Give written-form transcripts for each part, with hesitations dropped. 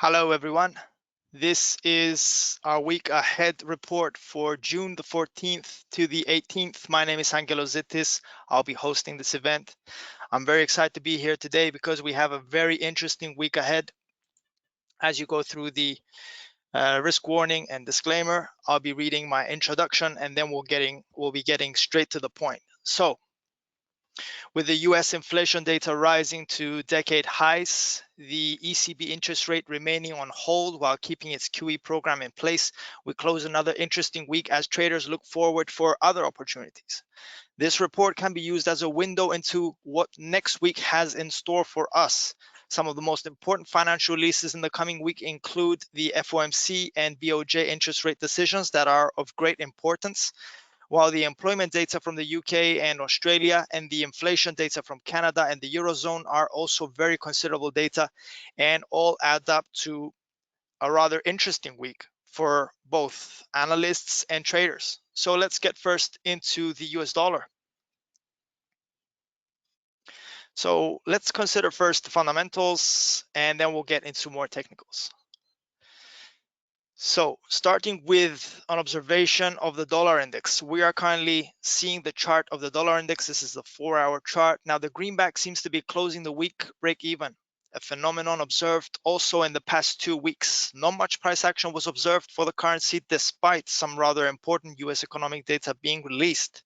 Hello, everyone. This is our week ahead report for June the 14th to the 18th. My name is Angelos Zitis. I'll be hosting this event. I'm very excited to be here today because we have a very interesting week ahead. As you go through the risk warning and disclaimer, I'll be reading my introduction and then we'll be getting straight to the point. So, with the US inflation data rising to decade highs, the ECB interest rate remaining on hold while keeping its QE program in place, we close another interesting week as traders look forward for other opportunities. This report can be used as a window into what next week has in store for us. Some of the most important financial releases in the coming week include the FOMC and BOJ interest rate decisions that are of great importance, while the employment data from the UK and Australia and the inflation data from Canada and the Eurozone are also very considerable data and all add up to a rather interesting week for both analysts and traders. So let's get first into the US dollar. So let's consider first the fundamentals and then we'll get into more technicals. So starting with an observation of the dollar index, we are currently seeing the chart of the dollar index. This is the 4-hour chart. Now the greenback seems to be closing the week break even, a phenomenon observed also in the past 2 weeks. Not much price action was observed for the currency despite some rather important US economic data being released.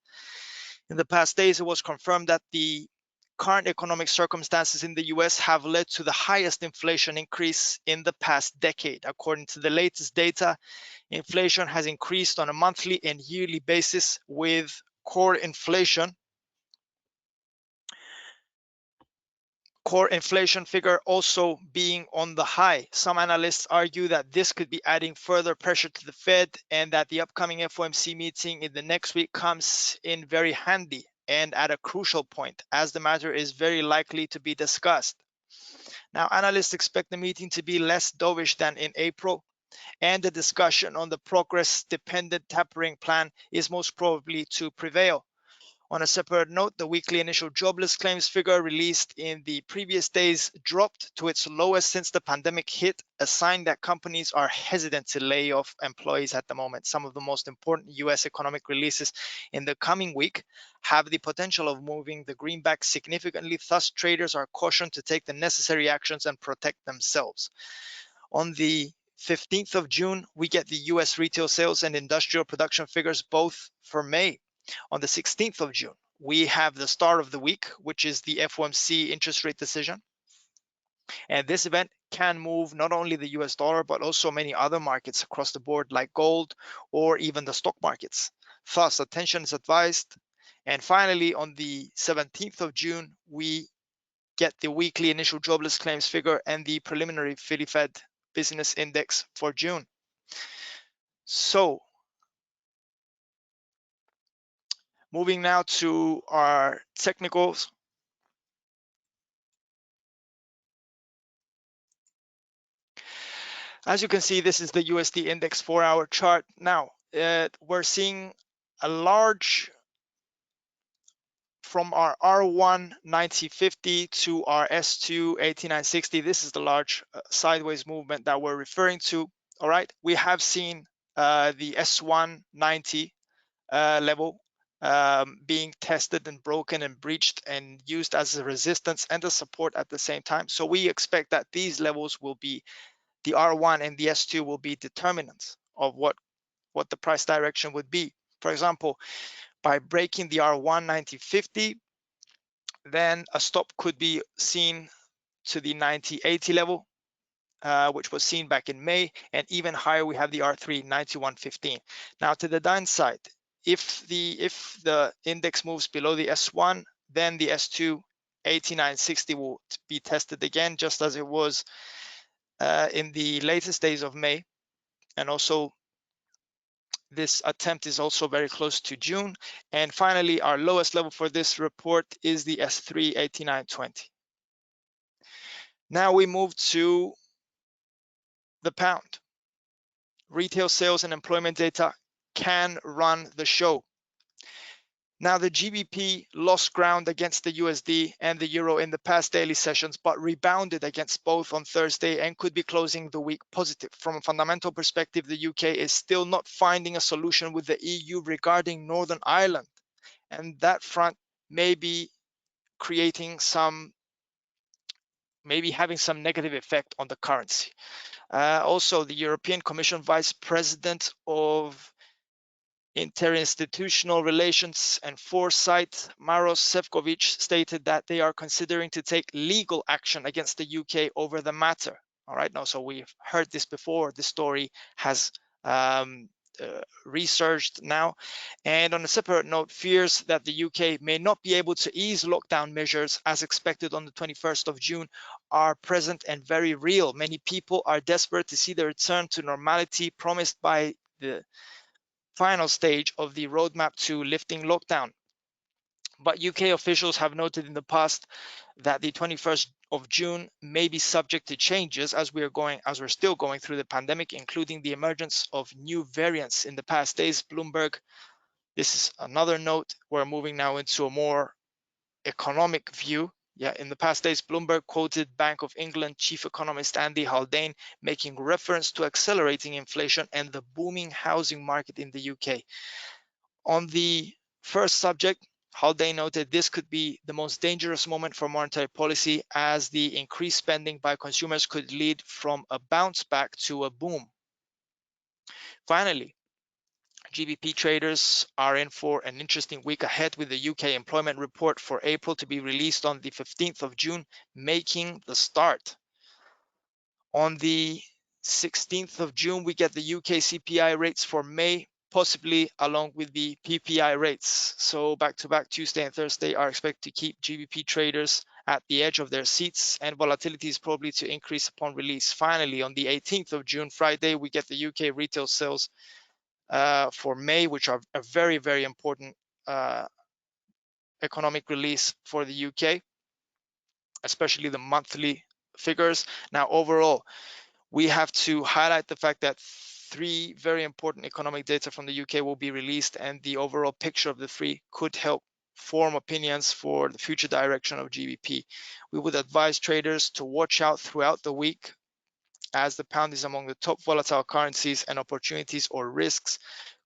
In the past days, it was confirmed that the current economic circumstances in the US have led to the highest inflation increase in the past decade. According to the latest data, inflation has increased on a monthly and yearly basis, with core inflation figure also being on the high. Some analysts argue that this could be adding further pressure to the Fed and that the upcoming FOMC meeting in the next week comes in very handy and at a crucial point, as the matter is very likely to be discussed. Now, analysts expect the meeting to be less dovish than in April, and the discussion on the progress-dependent tapering plan is most probably to prevail. On a separate note, the weekly initial jobless claims figure released in the previous days dropped to its lowest since the pandemic hit, a sign that companies are hesitant to lay off employees at the moment. Some of the most important US economic releases in the coming week have the potential of moving the greenback significantly. Thus, traders are cautioned to take the necessary actions and protect themselves. On the 15th of June, we get the US retail sales and industrial production figures both for May. On the 16th of June, we have the start of the week, which is the FOMC interest rate decision. And this event can move not only the US dollar, but also many other markets across the board, like gold or even the stock markets. Thus, attention is advised. And finally, on the 17th of June, we get the weekly initial jobless claims figure and the preliminary Fed business index for June. So, moving now to our technicals. As you can see, this is the USD index 4-hour chart. Now, we're seeing a large, from our R1 9050 to our S2 8960. This is the large sideways movement that we're referring to. All right, we have seen the S1 90 level being tested and broken and breached and used as a resistance and a support at the same time. So we expect that these levels will be, the R1 and the S2 will be determinants of what the price direction would be. For example, by breaking the R1 9050, then a stop could be seen to the 9080 level, which was seen back in May, and even higher we have the R3 9115. Now to the downside, if the index moves below the S1, then the S2 8960 will be tested again, just as it was in the latest days of May. And also this attempt is also very close to June. And finally, our lowest level for this report is the S3 8920. Now we move to the pound. Retail sales and employment data can run the show. Now, the GBP lost ground against the USD and the Euro in the past daily sessions, but rebounded against both on Thursday and could be closing the week positive. From a fundamental perspective, the UK is still not finding a solution with the EU regarding Northern Ireland, and that front may be creating some, maybe having some negative effect on the currency. Also, the European Commission Vice President of Interinstitutional Relations and Foresight, Maros Sefcovic, stated that they are considering to take legal action against the UK over the matter. All right, now, so we've heard this before. The story has researched now. And on a separate note, fears that the UK may not be able to ease lockdown measures as expected on the 21st of June are present and very real. Many people are desperate to see the return to normality promised by the final stage of the roadmap to lifting lockdown. But UK officials have noted in the past that the 21st of June may be subject to changes as we're still going through the pandemic, including the emergence of new variants in the past days. Bloomberg, this is another note. We're moving now into a more economic view. Yeah, in the past days, Bloomberg quoted Bank of England chief economist Andy Haldane making reference to accelerating inflation and the booming housing market in the UK. On the first subject, Haldane noted this could be the most dangerous moment for monetary policy, as the increased spending by consumers could lead from a bounce back to a boom. Finally, GBP traders are in for an interesting week ahead, with the UK employment report for April to be released on the 15th of June, making the start. On the 16th of June, we get the UK CPI rates for May, possibly along with the PPI rates. So back-to-back Tuesday and Thursday are expected to keep GBP traders at the edge of their seats, and volatility is probably to increase upon release. Finally, on the 18th of June, Friday, we get the UK retail sales for May, which are a very, very important economic release for the UK, especially the monthly figures. Now, overall, we have to highlight the fact that three very important economic data from the UK will be released, and the overall picture of the three could help form opinions for the future direction of GBP. We would advise traders to watch out throughout the week, as the pound is among the top volatile currencies, and opportunities or risks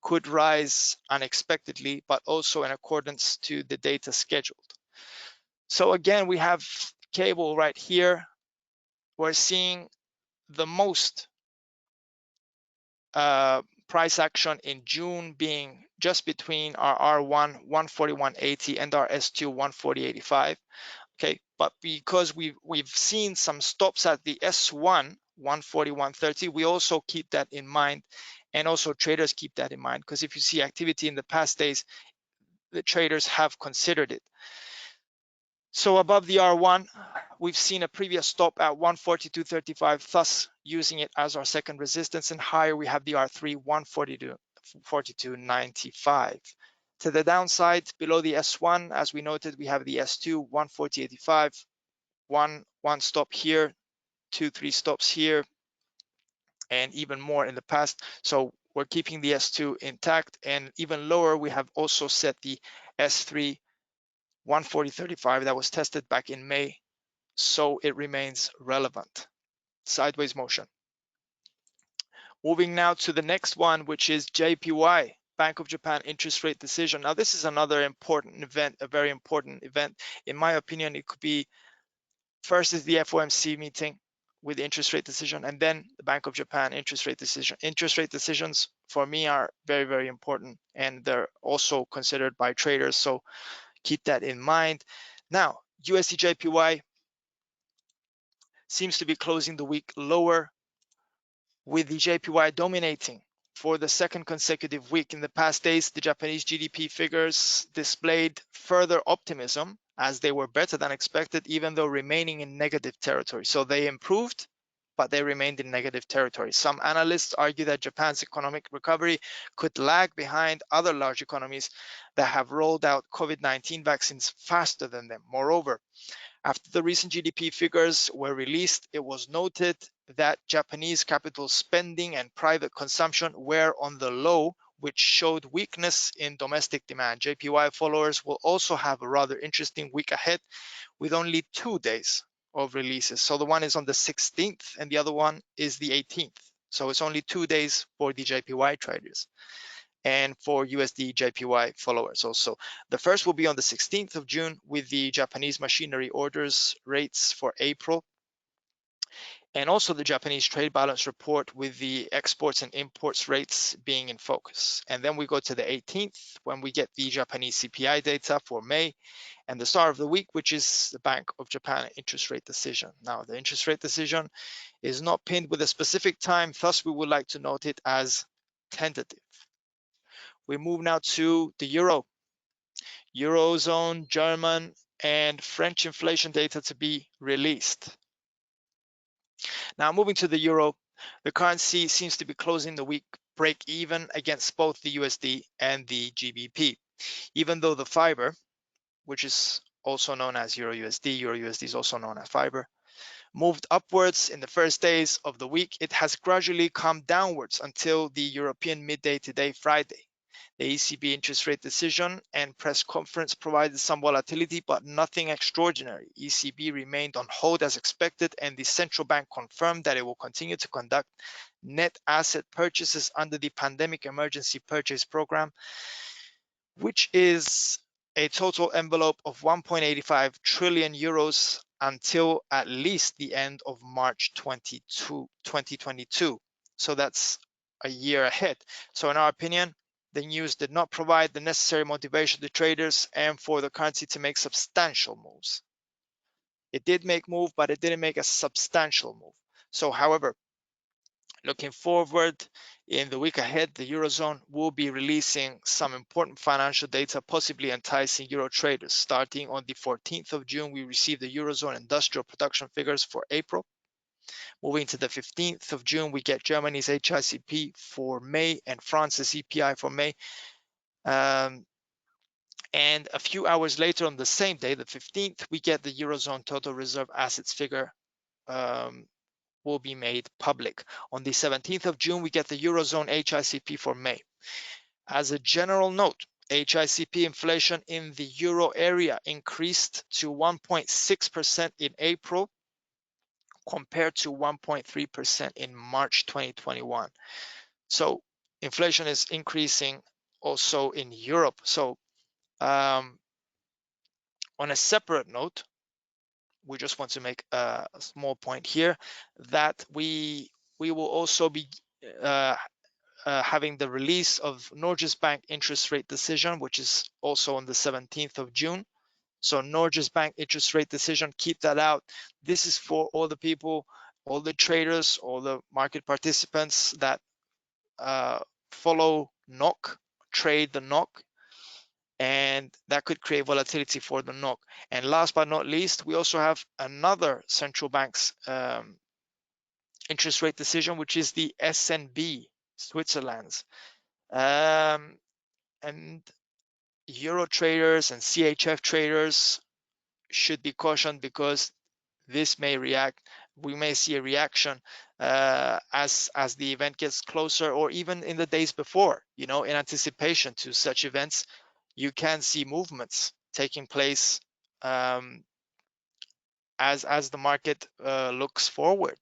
could rise unexpectedly, but also in accordance to the data scheduled. So again, we have cable right here. We're seeing the most price action in June being just between our R1 141.80 and our S2 140.85. Okay, but because we've seen some stops at the S1 141.30, we also keep that in mind, and also traders keep that in mind, because if you see activity in the past days, the traders have considered it. So above the R1, we've seen a previous stop at 142.35, thus using it as our second resistance, and higher we have the R3 142.95. To the downside, below the S1, as we noted, we have the S2 140.85, one stop here, 2-3 stops here, and even more in the past. So we're keeping the S2 intact, and even lower we have also set the S3 140.35 that was tested back in May, so it remains relevant. Sideways motion. Moving now to the next one, which is JPY, Bank of Japan interest rate decision. Now, this is another important event, a very important event. In my opinion, it could be, first is the FOMC meeting with the interest rate decision, and then the Bank of Japan interest rate decision. Interest rate decisions for me are very, very important, and they're also considered by traders, so keep that in mind. Now, USDJPY seems to be closing the week lower, with the JPY dominating for the second consecutive week. In the past days, the Japanese GDP figures displayed further optimism, as they were better than expected, even though remaining in negative territory. So they improved, but they remained in negative territory. Some analysts argue that Japan's economic recovery could lag behind other large economies that have rolled out COVID-19 vaccines faster than them. Moreover, after the recent GDP figures were released, it was noted that Japanese capital spending and private consumption were on the low, which showed weakness in domestic demand. JPY followers will also have a rather interesting week ahead with only 2 days of releases. So the one is on the 16th and the other one is the 18th. So it's only 2 days for the JPY traders and for USDJPY followers also. The first will be on the 16th of June with the Japanese machinery orders rates for April, and also the Japanese trade balance report with the exports and imports rates being in focus. And then we go to the 18th when we get the Japanese CPI data for May, and the star of the week, which is the Bank of Japan interest rate decision. Now, the interest rate decision is not pinned with a specific time, thus we would like to note it as tentative. We move now to the euro. Eurozone, German, and French inflation data to be released. Now, moving to the euro, the currency seems to be closing the week break even against both the USD and the GBP. Even though the fiber, which is also known as EURUSD is also known as fiber, moved upwards in the first days of the week, it has gradually come downwards until the European midday today, Friday. The ECB interest rate decision and press conference provided some volatility, but nothing extraordinary. ECB remained on hold as expected, and the central bank confirmed that it will continue to conduct net asset purchases under the Pandemic Emergency Purchase Program, which is a total envelope of 1.85 trillion euros until at least the end of March 2022. So that's a year ahead. So in our opinion, the news did not provide the necessary motivation to traders and for the currency to make substantial moves. It did make move, but it didn't make a substantial move. So however, looking forward in the week ahead, the Eurozone will be releasing some important financial data, possibly enticing Euro traders. Starting on the 14th of June, we received the Eurozone industrial production figures for April. Moving to the 15th of June, we get Germany's HICP for May and France's CPI for May. And a few hours later on the same day, the 15th, we get the Eurozone total reserve assets figure will be made public. On the 17th of June, we get the Eurozone HICP for May. As a general note, HICP inflation in the euro area increased to 1.6% in April compared to 1.3% in March 2021. So inflation is increasing also in Europe. So on a separate note, we just want to make a small point here that we will also be having the release of Norges Bank interest rate decision, which is also on the 17th of June. So Norges Bank interest rate decision, keep that out. This is for all the people, all the traders, all the market participants that follow NOK, trade the NOK, and that could create volatility for the NOK. And last but not least, we also have another central bank's interest rate decision, which is the SNB, Switzerland's. And Euro traders and CHF traders should be cautioned because this may react. We may see a reaction as the event gets closer, or even in the days before. In anticipation to such events, you can see movements taking place as the market looks forward.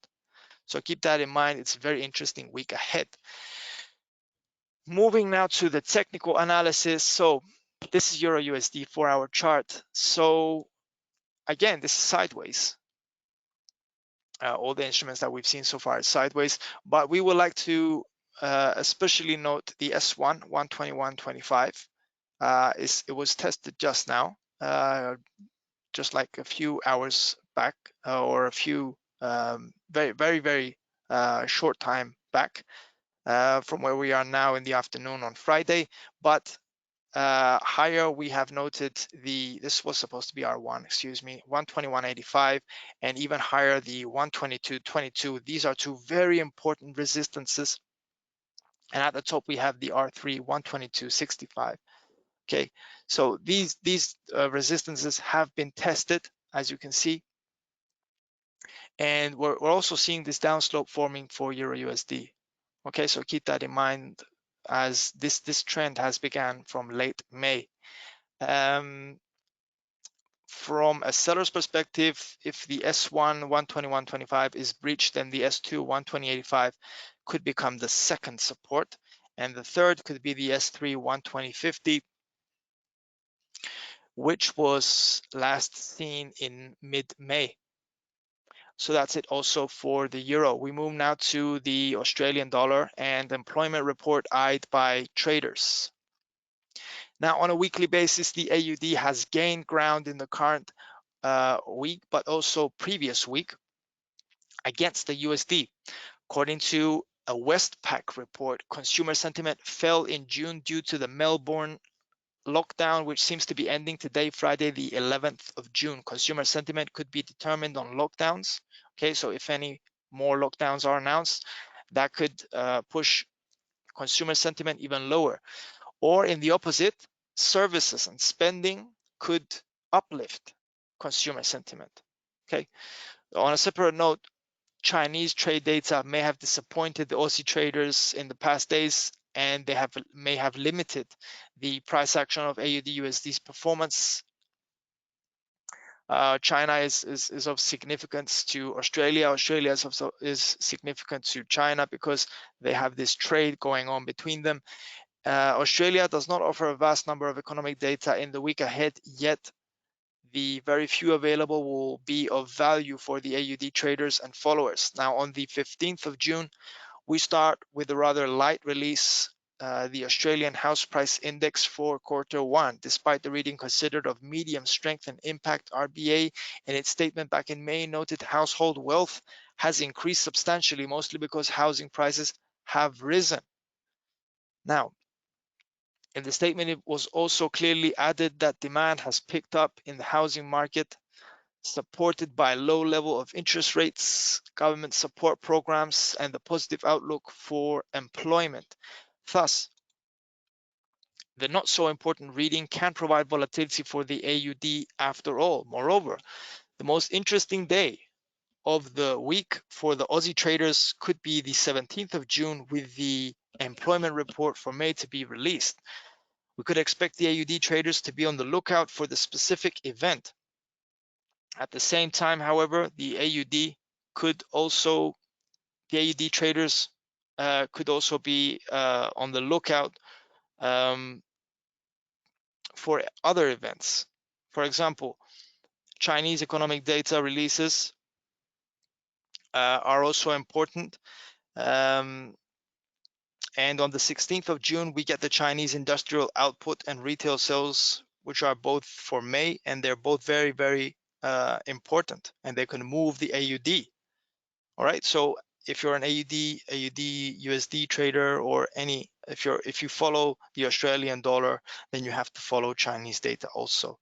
So keep that in mind. It's a very interesting week ahead. Moving now to the technical analysis. So this is EURUSD 4-hour chart. So again, this is sideways. All the instruments that we've seen so far is sideways, but we would like to especially note the S1 121.25. It was tested just now, just like a few hours back, or a few very short time back from where we are now in the afternoon on Friday. But higher we have noted this was supposed to be R1, 121.85, and even higher the 122.22. These are two very important resistances. And at the top we have the R3 122.65. Okay, so these resistances have been tested, as you can see, and we're also seeing this downslope forming for EURUSD. Okay, so keep that in mind as this trend has begun from late May. From a seller's perspective, if the S1 121.25 is breached, then the S2 120.85 could become the second support, and the third could be the S3 120.50, which was last seen in mid-May. So that's it also for the euro. We move now to the Australian dollar and employment report eyed by traders. Now, on a weekly basis, the AUD has gained ground in the current week, but also previous week against the USD. According to a Westpac report, consumer sentiment fell in June due to the Melbourne lockdown, which seems to be ending today, Friday, the 11th of June. Consumer sentiment could be determined on lockdowns. Okay, so if any more lockdowns are announced, that could push consumer sentiment even lower. Or in the opposite, services and spending could uplift consumer sentiment. Okay, on a separate note, Chinese trade data may have disappointed the Aussie traders in the past days, and they may have limited the price action of AUDUSD's performance. China is of significance to Australia. Australia is significant to China because they have this trade going on between them. Australia does not offer a vast number of economic data in the week ahead, yet the very few available will be of value for the AUD traders and followers. Now, on the 15th of June, we start with a rather light release, the Australian House Price Index for Q1. Despite the reading considered of medium strength and impact, RBA in its statement back in May noted household wealth has increased substantially, mostly because housing prices have risen. Now, in the statement, it was also clearly added that demand has picked up in the housing market, supported by a low level of interest rates, government support programs, and the positive outlook for employment. Thus, the not so important reading can provide volatility for the AUD after all. Moreover, the most interesting day of the week for the Aussie traders could be the 17th of June, with the employment report for May to be released. We could expect the AUD traders to be on the lookout for the specific event. At the same time, however, the AUD traders could also be on the lookout for other events. For example, Chinese economic data releases are also important. And on the 16th of June, we get the Chinese industrial output and retail sales, which are both for May, and they're both very, very important, and they can move the AUD. All right, so if you're an AUD USD trader, or if you follow the Australian dollar, then you have to follow Chinese data also.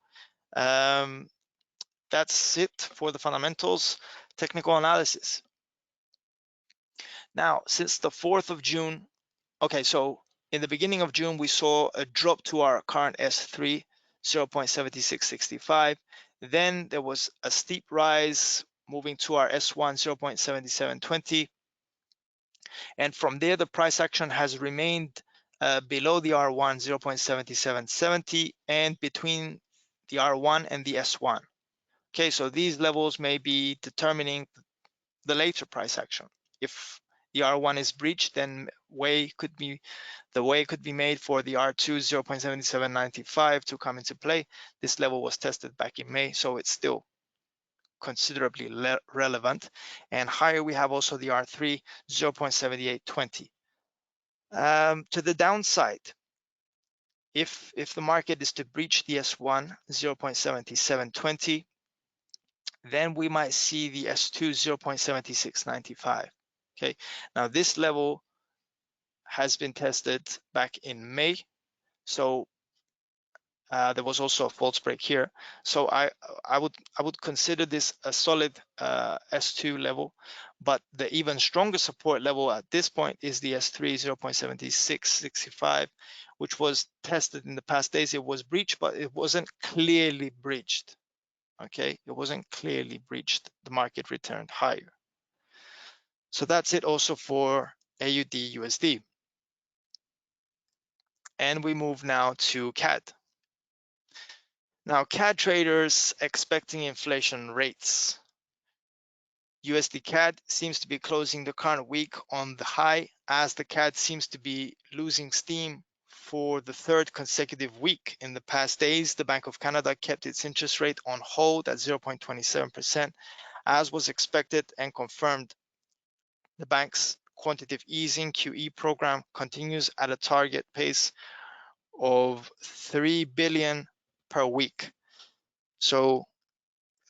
That's it for the fundamentals. Technical analysis. Now, since the 4th of June, okay, so in the beginning of June, we saw a drop to our current S3, 0.7665. Then there was a steep rise moving to our S1, 0.7720. And from there, the price action has remained below the R1, 0.7770, and between the R1 and the S1. Okay, so these levels may be determining the later price action. If the R1 is breached, then the way could be made for the R2, 0.7795 to come into play. This level was tested back in May, so it's still considerably relevant. And higher, we have also the R3, 0.7820. To the downside, if the market is to breach the S1, 0.7720, then we might see the S2, 0.7695. Okay, now this level has been tested back in May, so there was also a false break here. So I would consider this a solid S2 level, but the even stronger support level at this point is the S3, 0.7665, which was tested in the past days. It was breached, but it wasn't clearly breached. Okay, it wasn't clearly breached. The market returned higher. So that's it also for AUD USD. And we move now to CAD. Now, CAD traders expecting inflation rates. USD CAD seems to be closing the current week on the high, as the CAD seems to be losing steam for the third consecutive week. In the past days, the Bank of Canada kept its interest rate on hold at 0.27%, as was expected and confirmed. The bank's quantitative easing QE program continues at a target pace of 3 billion per week. So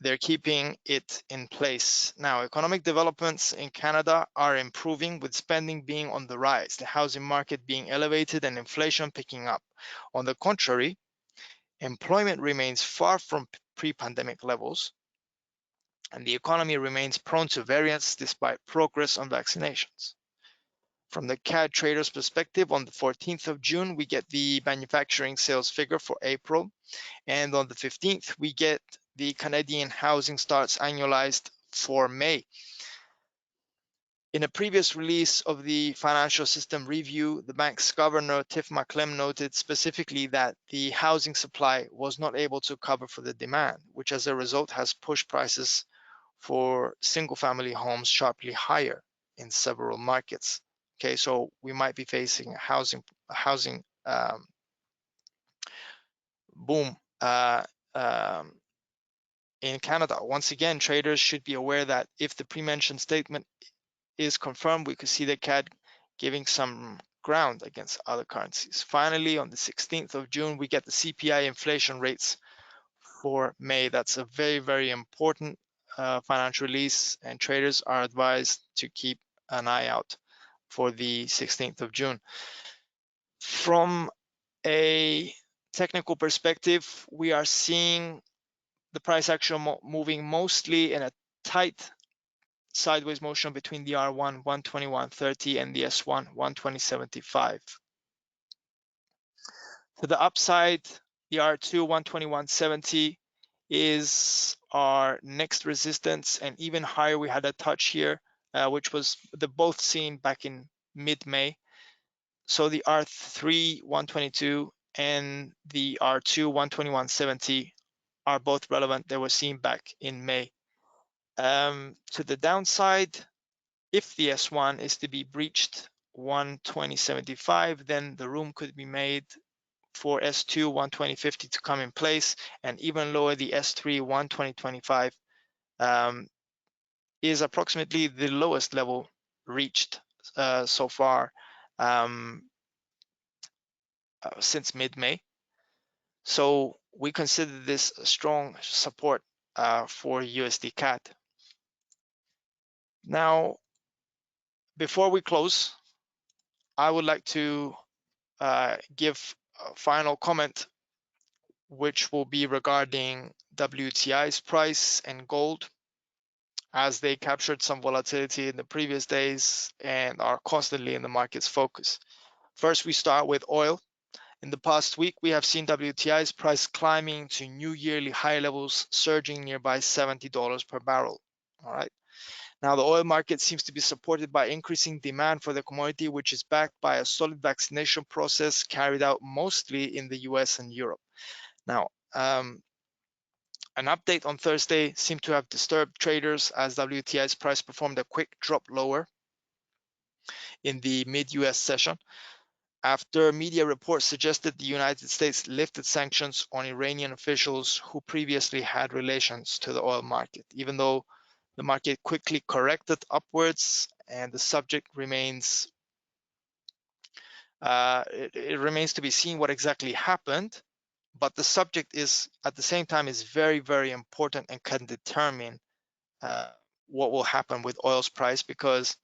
they're keeping it in place. Now, economic developments in Canada are improving, with spending being on the rise, the housing market being elevated, and inflation picking up. On the contrary, employment remains far from pre-pandemic levels, and the economy remains prone to variance despite progress on vaccinations. From the CAD traders' perspective, on the 14th of June, we get the manufacturing sales figure for April, and on the 15th, we get the Canadian housing starts annualized for May. In a previous release of the Financial System Review, the bank's governor, Tiff Macklem, noted specifically that the housing supply was not able to cover for the demand, which as a result has pushed prices for single-family homes sharply higher in several markets. Okay, so we might be facing a housing boom in Canada. Once again, traders should be aware that if the pre-mentioned statement is confirmed, we could see the CAD giving some ground against other currencies. Finally, on the 16th of June, we get the CPI inflation rates for May. That's a very, very important financial release, and traders are advised to keep an eye out for the 16th of June. From a technical perspective, we are seeing the price action moving mostly in a tight sideways motion between the R1 121.30 and the S1 120.75. To the upside, the R2 121.70 is our next resistance, and even higher we had a touch here, which was both seen back in mid-May. So the R3 122 and the R2 121.70 are both relevant. They were seen back in May. To the downside, if the S1 is to be breached 120.75, then the room could be made for S2 120.50 to come in place, and even lower, the S3 120.25 is approximately the lowest level reached so far since mid-May. So we consider this a strong support for USD CAD. Now, before we close, I would like to give a final comment, which will be regarding WTI's price and gold, as they captured some volatility in the previous days and are constantly in the market's focus. First, we start with oil. In the past week, we have seen WTI's price climbing to new yearly high levels, surging nearby $70 per barrel. All right. Now, the oil market seems to be supported by increasing demand for the commodity, which is backed by a solid vaccination process carried out mostly in the US and Europe. Now, an update on Thursday seemed to have disturbed traders, as WTI's price performed a quick drop lower in the mid-US session, after media reports suggested the United States lifted sanctions on Iranian officials who previously had relations to the oil market. Even though the market quickly corrected upwards, and the subject remains it remains to be seen what exactly happened, but the subject is at the same time is very, very important and can determine what will happen with oil's price, because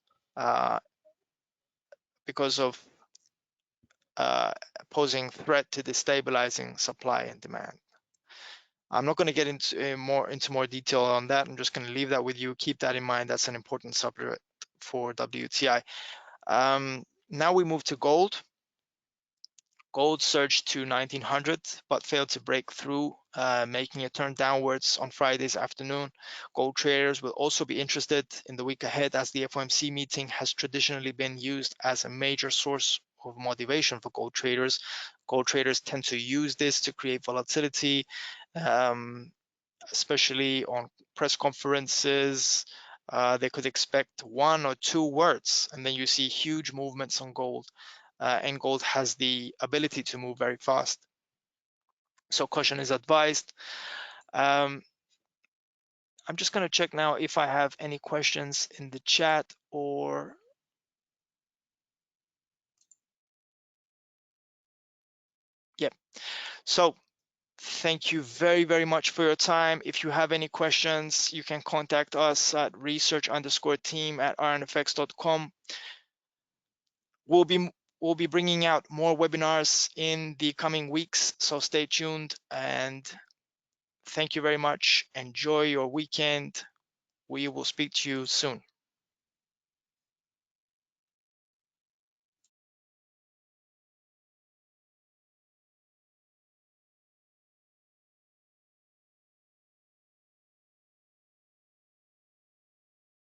of posing threat to destabilizing supply and demand. I'm not going to get into more detail on that. I'm just going to leave that with you. Keep that in mind. That's an important subject for WTI. Now we move to gold. Gold surged to 1900, but failed to break through, making a turn downwards on Friday's afternoon. Gold traders will also be interested in the week ahead, as the FOMC meeting has traditionally been used as a major source of motivation for gold traders. Gold traders tend to use this to create volatility, especially on press conferences. They could expect 1 or 2 words, and then you see huge movements on gold. And gold has the ability to move very fast. So caution is advised. I'm just going to check now if I have any questions in the chat or... Yep. So thank you very, very much for your time. If you have any questions, you can contact us at research_team@ironfx.com. We'll be bringing out more webinars in the coming weeks, so stay tuned, and thank you very much. Enjoy your weekend. We will speak to you soon.